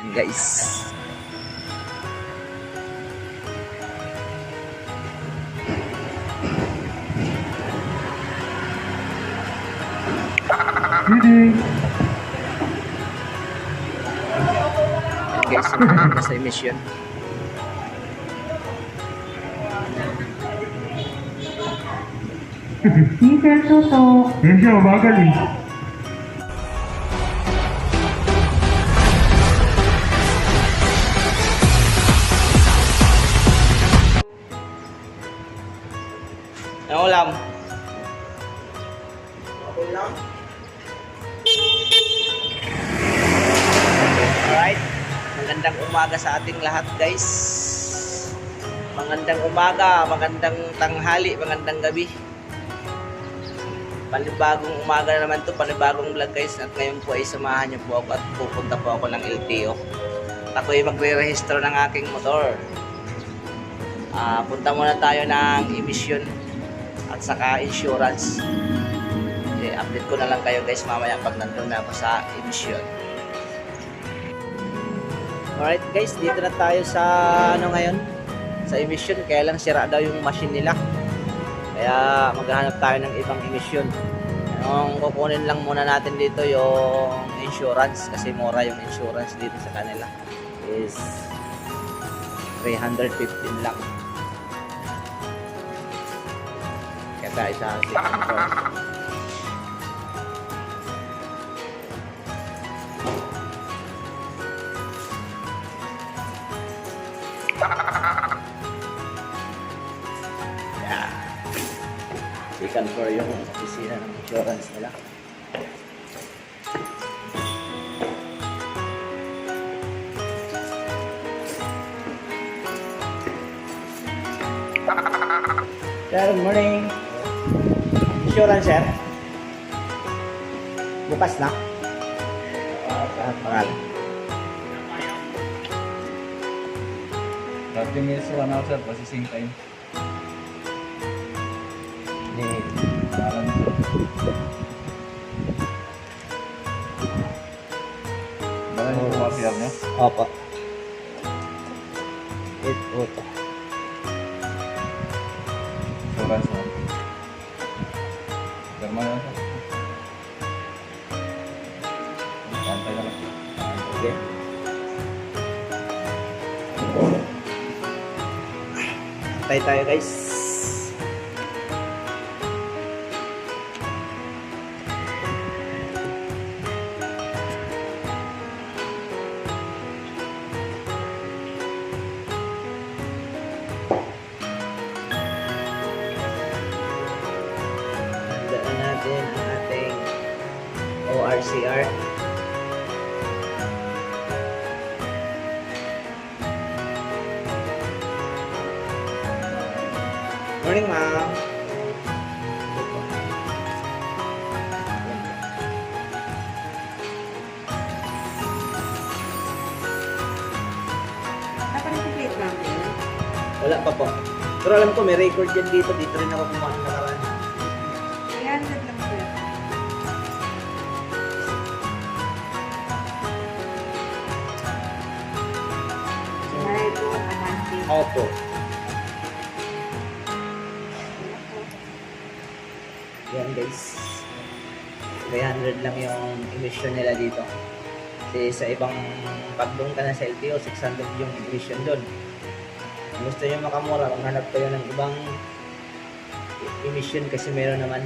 Yan guys. Yan guys, nasa emission. Diesel tutok. Yan siya, mabagal eh. Ang ulam. Alright. Magandang umaga sa ating lahat guys. Magandang umaga, magandang tanghali, magandang gabi. Panibagong umaga na naman to, panibagong vlog guys. At ngayon po ay samahan niyo po ako at pupunta po ako ng LTO. At ako ay magre-register ng aking motor. Punta muna tayo ng emission at saka insurance. Update ko na lang kayo guys mamaya pag nandun na ako sa emission. Alright guys, dito na tayo sa ngayon, sa emission. Kaya lang sira daw yung machine nila, kaya maghahanap tayo ng ibang emission. Ang kukunin lang muna natin dito yung insurance, kasi mura yung insurance dito sa kanila, is 315 lang. Kaya tayo sa insurance. Ikan for yung opisina ng insurance nila. Sir, good morning. Insurance, sir? Bukas na? Pangalan. 30 minutes to 1 hour sir, processing time. Pangalan nito. Bala niyo po PR niya? Opo. Ito. Insurance mo. German na sir. Pantay na lang. Okay. Antay tayo guys. Handaan natin ang ating ORCR. Morning, ma'am. Naka-repeat lang yun. Wala pa po. Pero alam ko may record yan dito. Dito rin ako kumuha ng nakaraan. 300 lang po yun. Sinari po, Amante. Opo. Yan guys. 300 lang yung emission nila dito. Kasi sa ibang pagdung ka na sa LTO, 600 yung emission doon. Kung gusto nyo makamura, maghanap kayo ng ibang emission kasi meron naman.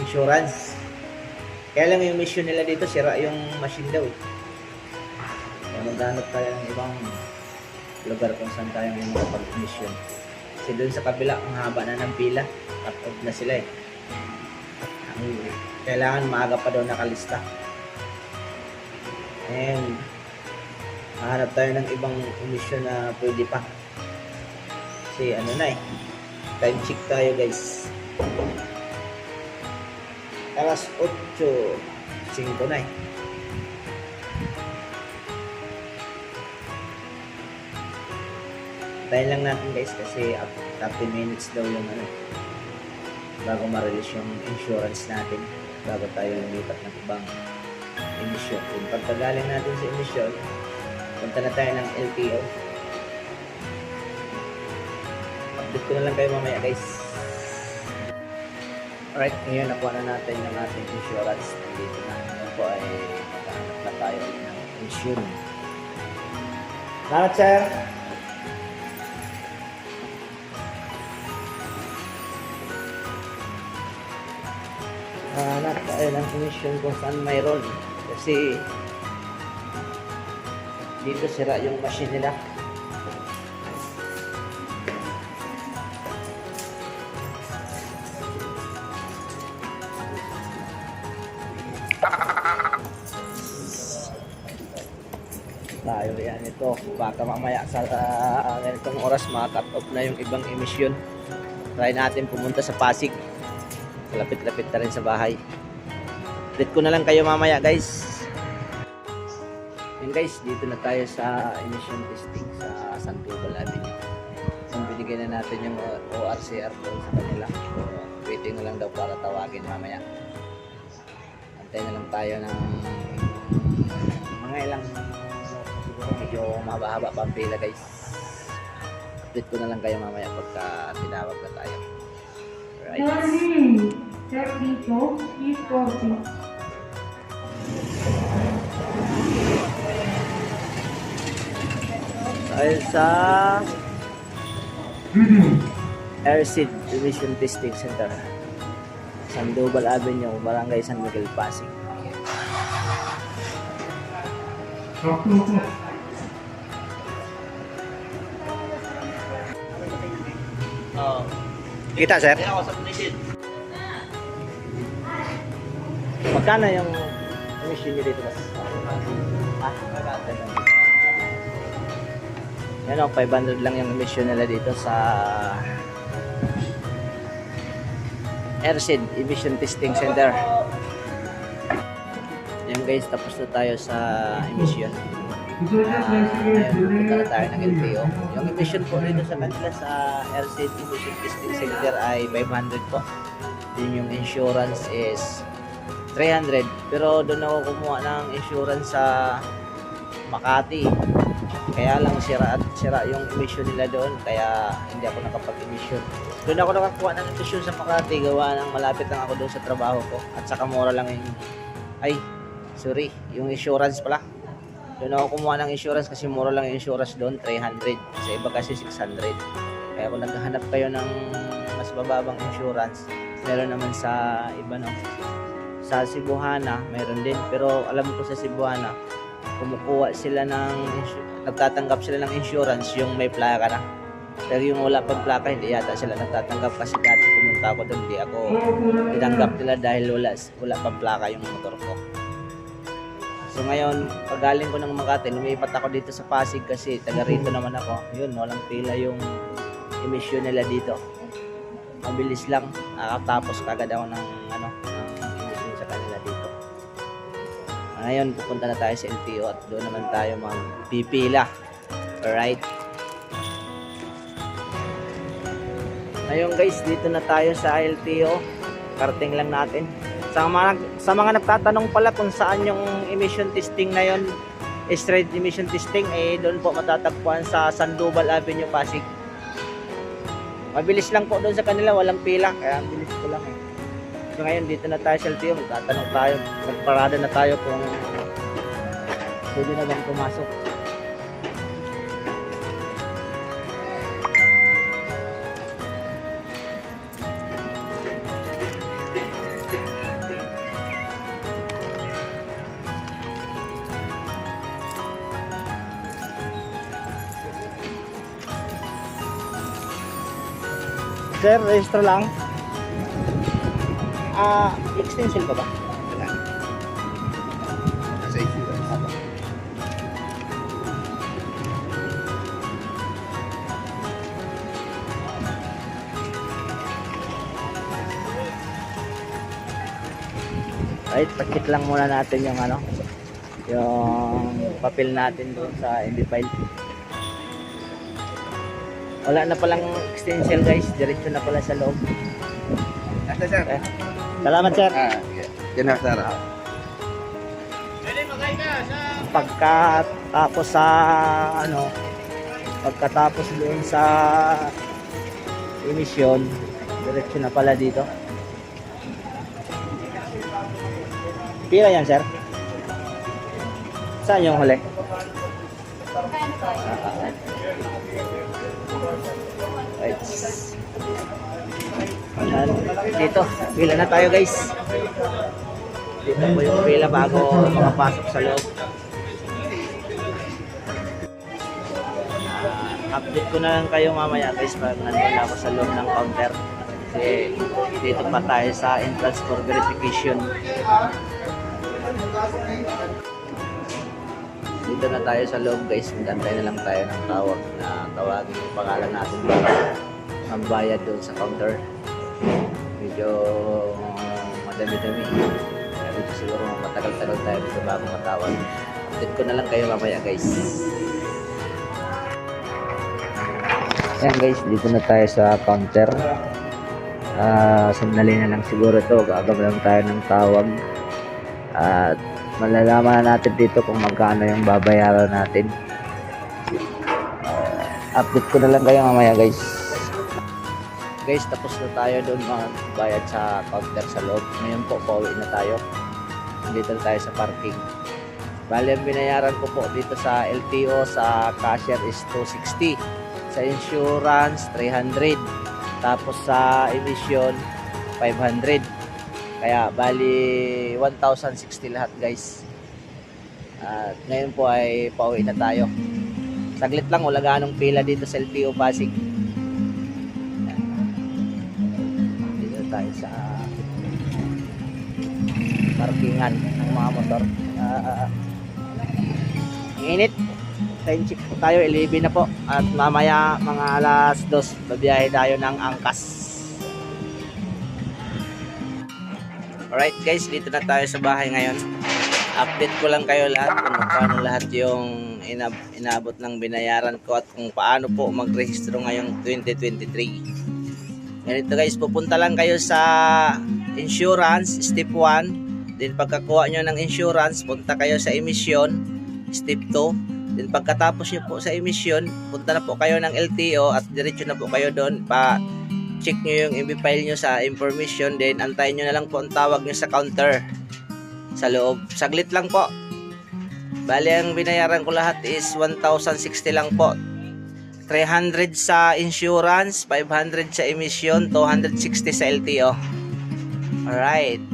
Insurance. Kaya lang yung emission nila dito, sira yung machine daw. Kaya maghanap tayo ng ibang lugar kung saan tayo may makapag-emission. Kasi doon sa kabila, ang haba na ng pila. Cut off na sila eh. Kailangan maaga pa daw nakalista. And hahanap tayo ng ibang emission na pwede pa. Kasi ano na eh. Time check tayo guys. Alas 8:05 na eh. Tayo lang natin guys kasi 30 minutes daw yung ano. bago ma-release yung insurance natin, bago tayo lumipat ng ibang emission. Kung pagkagaling natin sa emission, punta na tayo ng LTO. Update ko na lang kayo mamaya guys. Alright, ngayon nakuha na natin yung ating insurance. Dito na. Ngayon po ay maghanap na tayo ng insurance. Salamat sir! Hanap tayo ng emission kung saan mayroon. Kasi dito sira yung machine nila. Tayo yan ito. Baka mamaya sa ganitong oras maka-cut off na yung ibang emission. Try natin pumunta sa Pasig. Lapit-lapit na rin sa bahay. Update ko na lang kayo mamaya guys. Yun guys, dito na tayo sa emission testing sa Sandoval Avenue. So, binigay na natin yung ORCR doon sa kanila. So, waiting na lang daw para tawagin mamaya. Antay na lang tayo ng mga ilang siguro medyo mahaba-haba pa ang pila guys. Update ko na lang kayo mamaya pagka tinawag na tayo. Alright. Sir, dito, dito. Dahil sa Airseed Emission Testing Center, Sandoval Avenue, Barangay San Miguel, Pasig. Kita sir? Magkano yung emission nyo dito? Yan o, 500 lang yung emission nila dito sa Airseed Emission Testing Center. Yan guys, tapos na tayo sa emission. Ngayon, pupunta na tayo ng LTO. Yung emission po dito sa kanila sa Airseed Emission Testing Center ay 500 po. Yun yung insurance is 300. Pero doon ako kumuha ng insurance sa Makati. Kaya lang sira yung emission nila doon. Kaya hindi ako nakapag-emission. Doon ako nakakuha ng emission sa Makati. Gawa ng malapit lang ako doon sa trabaho ko. At saka mura lang yung... yung insurance pala. Doon ako kumuha ng insurance kasi mura lang yung insurance doon, 300. Sa iba kasi 600. Kaya kung naghahanap kayo ng mas bababang insurance, meron naman sa iba no. Sa Cebuana, meron din. Pero alam ko sa Cebuana, kumukuha sila ng nagtatanggap sila ng insurance yung may plaka na. Pero yung wala pang plaka, hindi yata sila nagtatanggap kasi dati pumunta ako doon, hindi ako tinanggap nila dahil wala pang plaka yung motor ko. So ngayon, pagaling ko ng Makati, lumipat ako dito sa Pasig kasi taga rito naman ako. Yun, walang pila yung emission nila dito. Mabilis lang, nakatapos kagad ako ng emission sa kanila dito. Ngayon, pupunta na tayo sa LTO at doon naman tayo magpipila. Alright. Ngayon guys, dito na tayo sa LTO. Karating lang natin. Sa mga nagtatanong pala kung saan yung emission testing na yon, straight emission testing, doon po matatagpuan sa Sandoval Avenue, Pasig. Mabilis lang po doon sa kanila, walang pila, kaya ang bilis ko lang eh. So ngayon, dito na tayo sa LTO, magtatanong tayo, magparada na tayo kung pwede na bang pumasok. Sir, register lang. Extension ka ba? Wala. Sa insurance. Right, pakit lang muna natin yung yung papel natin doon sa MB file. Wala na palang extension guys, diretso na pala sa loob. Ito, sir. Salamat, sir. Yan na, sir. Pagkatapos sa pagkatapos doon sa emission, diretso na pala dito. Pila yan, sir? Saan yung huli? Right. Ayan, dito, pila na tayo, guys. Dito po yung pila bago makapasok sa loob. Update ko na lang kayo mamaya, guys, pag nandun na ako sa loob ng counter. Kasi dito pa tayo sa entrance for verification. Dito na tayo sa loob, guys. Magantay na lang tayo ng tawag na tawagin yung pangalan natin para magbayad doon sa counter. Medyo madami-dami. Dito siguro matagal-tagal tayo dito bago matawag. Update ko na lang kayo mamaya, guys. Ayan, guys, dito na tayo sa counter. Sandali na lang siguro to. Gagawin lang tayo ng tawag. At malalaman na natin dito kung magkano yung babayaran natin. Update ko na lang kayo mamaya, guys. Guys, tapos na tayo doon magbayad sa counter sa loob. Ngayon po, pauwi na tayo. Dito na tayo sa parking. Bali, ang binayaran ko po dito sa LTO sa cashier is 260. Sa insurance, 300. Tapos sa emission, 500. Kaya bali 1,060 lahat, guys. At ngayon po ay pauwi na tayo. Saglit lang, wala ganong pila dito sa LTO Pasig. Dito tayo sa parkingan ng mga motor. Init. Time check po tayo, 11 na po. At mamaya mga alas 2, babiyahe tayo ng Angkas. Alright, guys, dito na tayo sa bahay ngayon. Update ko lang kayo lahat kung paano lahat yung inabot ng binayaran ko at kung paano po magrehistro ngayong 2023. Ganito, guys, pupunta lang kayo sa insurance, step 1. Then pagkakuha nyo ng insurance, punta kayo sa emission, step 2. Then pagkatapos nyo po sa emission, punta na po kayo ng LTO at diretso na po kayo doon. Pa-check nyo yung MB file nyo sa information. Then antayin nyo na lang po ang tawag nyo sa counter sa loob. Saglit lang po. Bali, ang binayaran ko lahat is 1,060 lang po. 300 sa insurance, 500 sa emission, 260 sa LTO. Alright.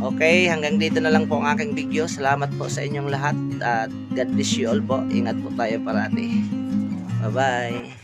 Okay, hanggang dito na lang po ang aking video. Salamat po sa inyong lahat at God bless you all po. Ingat po tayo parati. Bye-bye.